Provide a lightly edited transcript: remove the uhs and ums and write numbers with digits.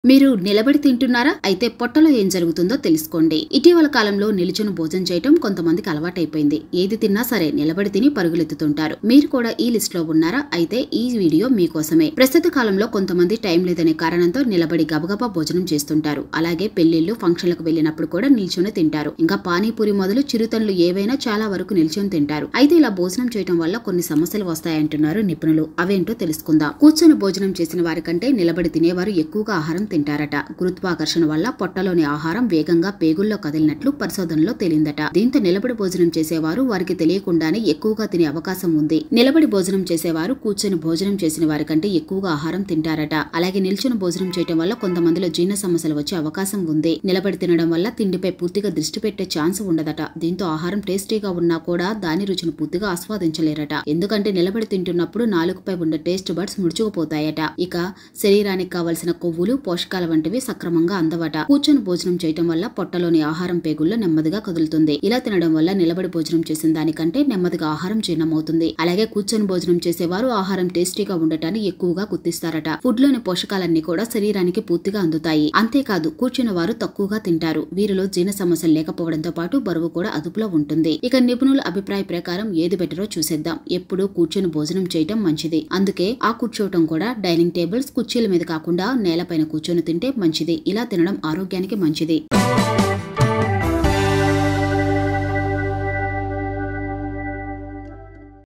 మీరు నిలబడి తింటున్నారా? అయితే పొట్టలో ఏం జరుగుతుందో తెలుసుకోండి. ఇటీవల కాలంలో నిలుచుని భోజనం చేయటం కొంతమందికి అలవాటైపోయింది. ఏది తిన్నా సరే నిలబడి తిని పరుగులెత్తుతుంటారు. మీరు కూడా ఈ లిస్ట్ లో ఉన్నారా? అయితే ఈ వీడియో మీకోసమే. ప్రస్తుత కాలంలో కొంతమంది టైం లేదనే కారణంతో నిలబడి గబగబా భోజనం చేస్తుంటారు. అలాగే పెళ్లిళ్లు, ఫంక్షన్లకు వెళ్లినప్పుడు కూడా నిల్చుని తింటారు. ఇంకా పానీపూరి మొదలు చిరుతన్లు ఏవైనా చాలా వరకు నిల్చుని తింటారు. అయితే ఇలా భోజనం చేయటం వల్ల కొన్ని సమస్యలు వస్తాయంటున్నారు నిపుణులు. అవేంటో తెలుసుకుందాం. కూర్చొని భోజనం చేసిన వారి కంటే నిలబడి తినేవారు ఎక్కువగా ఆహారం తింటారట. గురుత్వాకర్షణ వల్ల పొట్టలోని ఆహారం వేగంగా పేగుల్లో కదిలినట్లు పరిశోధనలో తేలిందట. దీంతో నిలబడి భోజనం చేసేవారు వారికి తెలియకుండానే ఎక్కువగా తినే అవకాశం ఉంది. నిలబడి భోజనం చేసేవారు కూర్చొని భోజనం చేసిన వారి కంటే ఎక్కువగా ఆహారం తింటారట. అలాగే నిల్చుని భోజనం చేయడం వల్ల కొంతమందిలో జీర్ణ సమస్యలు వచ్చే అవకాశం ఉంది. నిలబడి తినడం వల్ల తిండిపై పూర్తిగా దృష్టి పెట్టే ఛాన్స్ ఉండదట. దీంతో ఆహారం టేస్టీగా ఉన్నా కూడా దాని రుచిని పూర్తిగా ఆస్వాదించలేరట. ఎందుకంటే నిలబడి తింటున్నప్పుడు నాలుగుపై ఉండే టేస్ట్ బడ్స్ ముడుచుకుపోతాయట. ఇక శరీరానికి కావలసిన కొవ్వులు, పోషకాల వంటివి సక్రమంగా అందవట. కూర్చొని భోజనం చేయటం వల్ల పొట్టలోని ఆహారం పేగుల్లో నెమ్మదిగా కదులుతుంది. ఇలా తినడం వల్ల నిలబడి భోజనం చేసిన దానికంటే నెమ్మదిగా ఆహారం జీర్ణమవుతుంది. అలాగే కూర్చొని భోజనం చేసేవారు ఆహారం టేస్టీగా ఉండటాన్ని ఎక్కువగా గుర్తిస్తారట. ఫుడ్ లోని పోషకాలన్నీ కూడా శరీరానికి పూర్తిగా అందుతాయి. అంతేకాదు కూర్చున్న వారు తక్కువగా తింటారు. వీరిలో జీర్ణ సమస్యలు లేకపోవడంతో పాటు బరువు కూడా అదుపులో ఉంటుంది. ఇక నిపుణుల అభిప్రాయ ప్రకారం ఏది బెటరో చూసేద్దాం. ఎప్పుడూ కూర్చొని భోజనం చేయటం మంచిది. అందుకే ఆ కూర్చోవటం కూడా డైనింగ్ టేబుల్స్, కుర్చీల మీద కాకుండా నేలపైన కూర్చొని తింటే మంచిది. ఇలా తినడం ఆరోగ్యానికి మంచిది.